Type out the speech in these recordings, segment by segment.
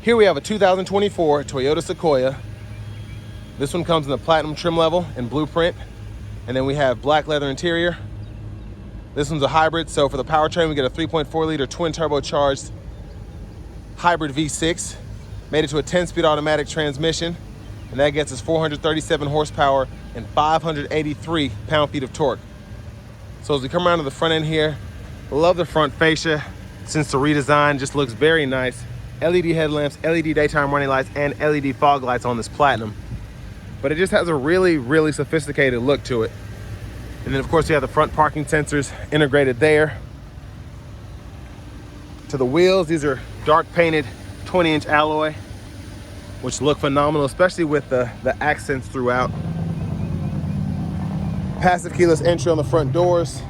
Here we have a 2024 Toyota Sequoia. This one comes in the platinum trim level and blueprint. And then we have black leather interior. This one's a hybrid, so for the powertrain, we get a 3.4 liter twin turbocharged hybrid V6. Made it to a 10-speed automatic transmission, and that gets us 437 horsepower and 583 pound-feet of torque. So as we come around to the front end here, love the front fascia since the redesign just looks very nice. LED headlamps, LED daytime running lights, and LED fog lights on this platinum. But it just has a really, really sophisticated look to it. And then of course you have the front parking sensors integrated there. To the wheels, these are dark painted 20-inch alloy, which look phenomenal, especially with the accents throughout. Passive keyless entry on the front doors.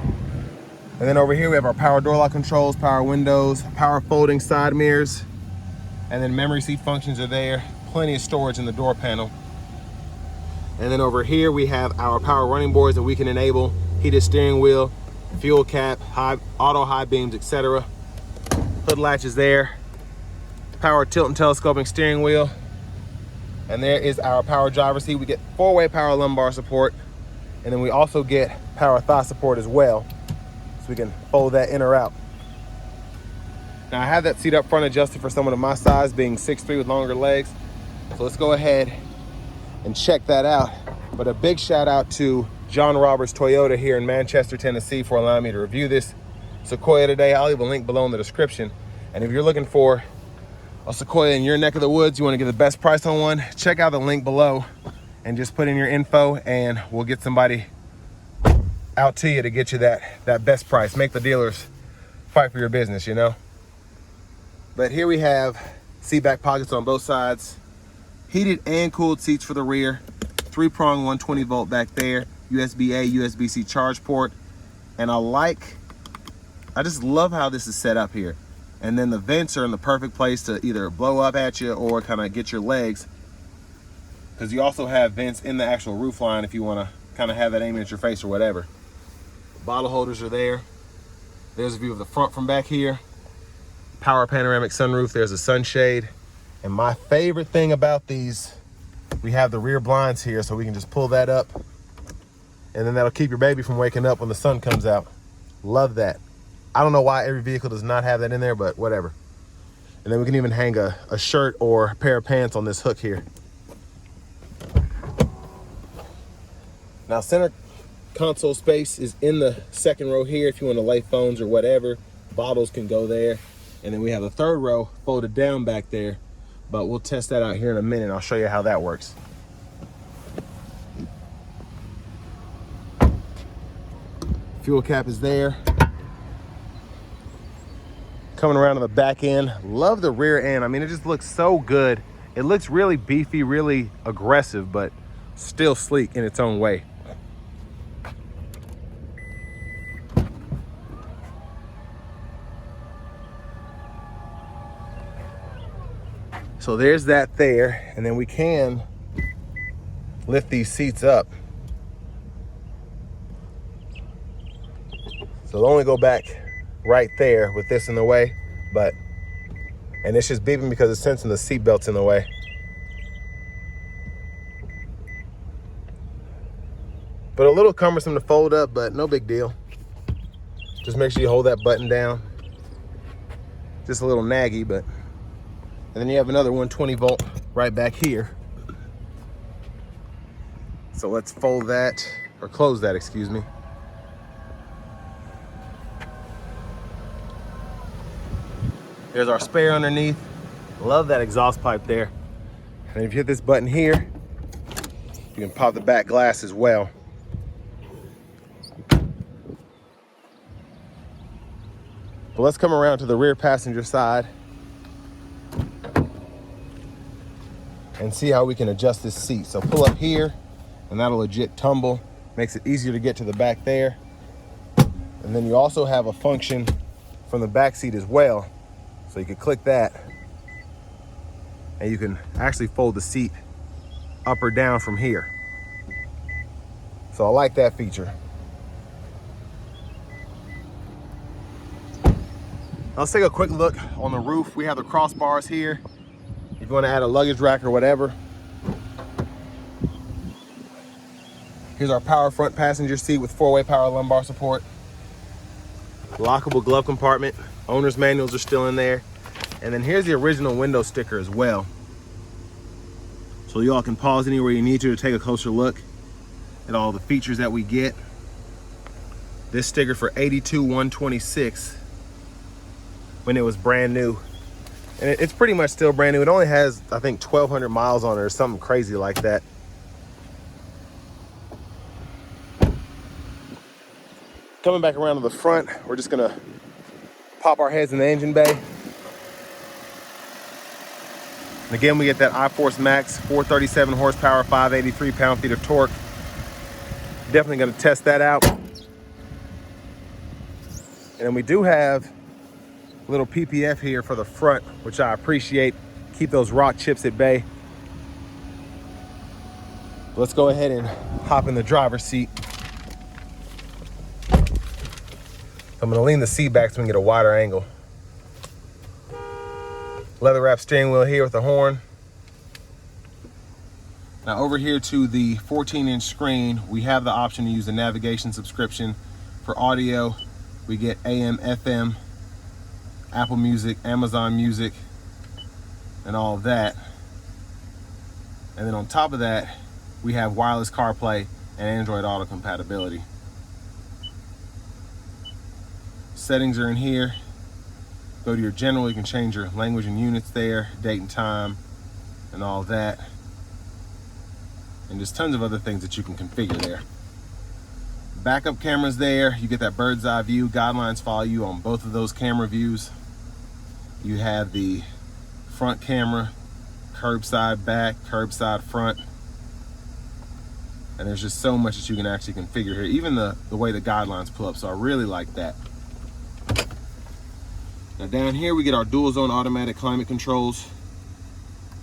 And then over here we have our power door lock controls, power windows, power folding side mirrors. And then memory seat functions are there. Plenty of storage in the door panel. And then over here we have our power running boards that we can enable, heated steering wheel, fuel cap, auto high beams, etc. Hood latch is there. Power tilt and telescoping steering wheel. And there is our power driver's seat. We get 4-way power lumbar support. And then we also get power thigh support as well. So we can fold that in or out. Now I have that seat up front adjusted for someone of my size, being 6'3" with longer legs. So let's go ahead and check that out. But a big shout out to John Roberts Toyota here in Manchester, Tennessee for allowing me to review this Sequoia today. I'll leave a link below in the description. And if you're looking for a Sequoia in your neck of the woods, you want to get the best price on one, check out the link below and just put in your info and we'll get somebody out to you to get you that best price. Make the dealers fight for your business, you know? But here we have seat back pockets on both sides, heated and cooled seats for the rear, 3-prong 120 volt back there, USB-A, USB-C charge port. And I just love how this is set up here. And then the vents are in the perfect place to either blow up at you or kind of get your legs, because you also have vents in the actual roof line if you want to kind of have that aiming at your face or whatever. Bottle holders are there. There's a view of the front from back here. Power panoramic sunroof, there's a sunshade. And my favorite thing about these, we have the rear blinds here, so we can just pull that up and then that'll keep your baby from waking up when the sun comes out. Love that. I don't know why every vehicle does not have that in there, but whatever. And then we can even hang a shirt or a pair of pants on this hook here. Now center console space is in the second row here. If you want to lay phones or whatever, bottles can go there. And then we have the third row folded down back there, but we'll test that out here in a minute. I'll show you how that works. Fuel cap is there. Coming around to the back end, love the rear end. I mean, it just looks so good. It looks really beefy, really aggressive, but still sleek in its own way. So there's that there, and then we can lift these seats up. So they'll only go back right there with this in the way, and it's just beeping because it's sensing the seat belt's in the way. But a little cumbersome to fold up, but no big deal. Just make sure you hold that button down. Just a little naggy, but. And then you have another 120 volt right back here. So let's fold that, or close that, excuse me. There's our spare underneath. Love that exhaust pipe there. And if you hit this button here, you can pop the back glass as well. But let's come around to the rear passenger side and see how we can adjust this seat. So pull up here and that'll legit tumble. Makes it easier to get to the back there. And then you also have a function from the back seat as well. So you can click that and you can actually fold the seat up or down from here. So I like that feature. Let's take a quick look on the roof. We have the crossbars here. you're going to add a luggage rack or whatever. Here's our power front passenger seat with 4-way power lumbar support. Lockable glove compartment. Owner's manuals are still in there. And then here's the original window sticker as well. So y'all can pause anywhere you need to take a closer look at all the features that we get. This sticker for $82,126 when it was brand new. And it's pretty much still brand new. It only has, I think, 1,200 miles on it or something crazy like that. Coming back around to the front, we're just gonna pop our heads in the engine bay. And again, we get that iForce Max, 437 horsepower, 583 pound-feet of torque. Definitely gonna test that out. And then we do have a little PPF here for the front, which I appreciate. Keep those rock chips at bay. Let's go ahead and hop in the driver's seat. I'm gonna lean the seat back so we can get a wider angle. Leather wrap steering wheel here with the horn. Now over here to the 14-inch screen, we have the option to use the navigation subscription. For audio, we get AM, FM, Apple Music, Amazon Music, and all of that. And then on top of that, we have wireless CarPlay and Android Auto compatibility. Settings are in here. Go to your general, you can change your language and units there, date and time, and all that. And there's tons of other things that you can configure there. Backup cameras there, you get that bird's eye view. Guidelines follow you on both of those camera views. You have the front camera, curbside back, curbside front. And there's just so much that you can actually configure here, even the way the guidelines pull up, so I really like that. Now down here we get our dual zone automatic climate controls.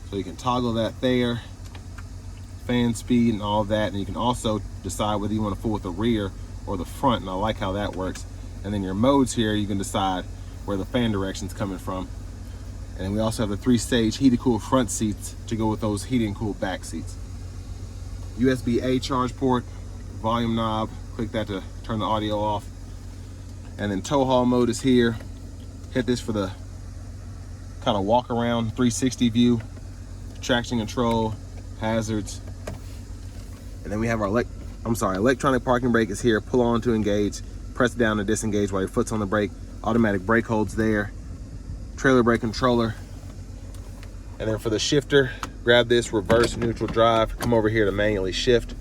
So you can toggle that there, fan speed and all of that. And you can also decide whether you want to fool with the rear or the front, and I like how that works. And then your modes here, you can decide where the fan direction's coming from. And then we also have the 3-stage heated cool front seats to go with those heated and cool back seats. USB-A charge port, volume knob, click that to turn the audio off. And then tow haul mode is here. Hit this for the kind of walk around 360 view, traction control, hazards. And then we have our electronic parking brake is here. Pull on to engage, press down to disengage while your foot's on the brake. Automatic brake holds there. Trailer brake controller. And then for the shifter, grab this reverse neutral drive, come over here to manually shift.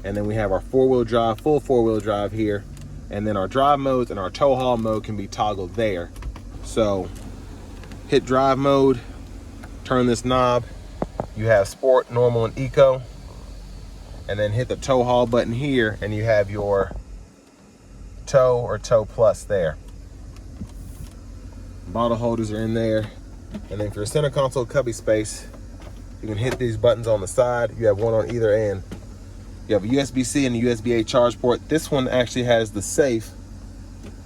And then we have our 4-wheel drive, full 4-wheel drive here. And then our drive modes and our tow haul mode can be toggled there. So hit drive mode, turn this knob. You have sport, normal, and eco. And then hit the tow haul button here and you have your tow or tow plus there. Bottle holders are in there. And then for your center console cubby space, you can hit these buttons on the side. You have one on either end. You have a USB-C and a USB-A charge port. This one actually has the safe.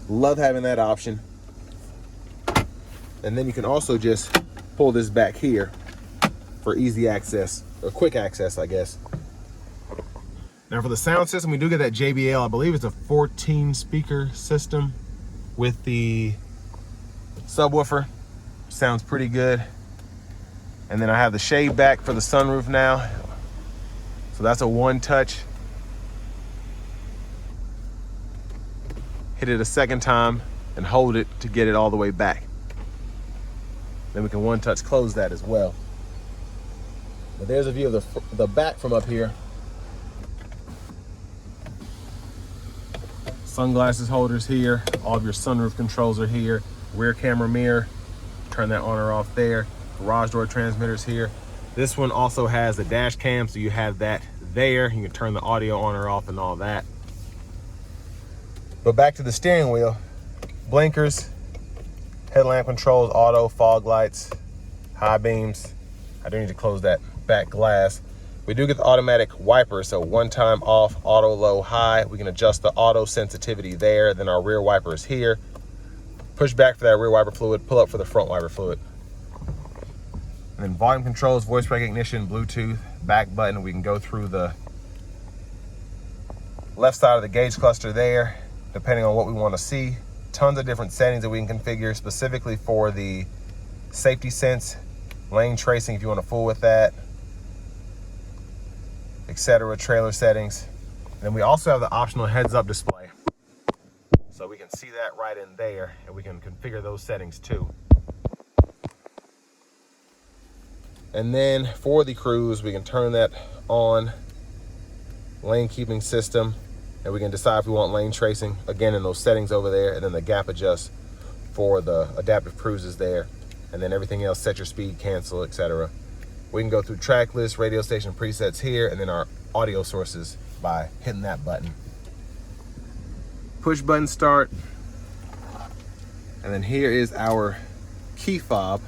Love having that option. And then you can also just pull this back here for easy access, or quick access, I guess. Now for the sound system, we do get that JBL. I believe it's a 14 speaker system with the subwoofer. Sounds pretty good. And then I have the shade back for the sunroof now. So that's a one touch. Hit it a second time and hold it to get it all the way back. Then we can one touch close that as well. But there's a view of the back from up here. Sunglasses holders here. All of your sunroof controls are here. Rear camera mirror. Turn that on or off there. Garage door transmitters here. This one also has a dash cam, so you have that there. You can turn the audio on or off and all that. But back to the steering wheel. Blinkers, headlamp controls, auto, fog lights, high beams. I do need to close that back glass. We do get the automatic wiper, so one time off, auto, low, high. We can adjust the auto sensitivity there. Then our rear wiper is here. Push back for that rear wiper fluid, pull up for the front wiper fluid. And then volume controls, voice recognition, Bluetooth, back button. We can go through the left side of the gauge cluster there, depending on what we want to see. Tons of different settings that we can configure specifically for the safety sense, lane tracing if you want to fool with that, etc. Trailer settings. And then we also have the optional heads-up display. So we can see that right in there, and we can configure those settings too. And then for the cruise, we can turn that on, lane keeping system, and we can decide if we want lane tracing, again in those settings over there, and then the gap adjust for the adaptive cruises there, and then everything else, set your speed, cancel, etc. We can go through track list, radio station presets here, and then our audio sources by hitting that button. Push button start, and then here is our key fob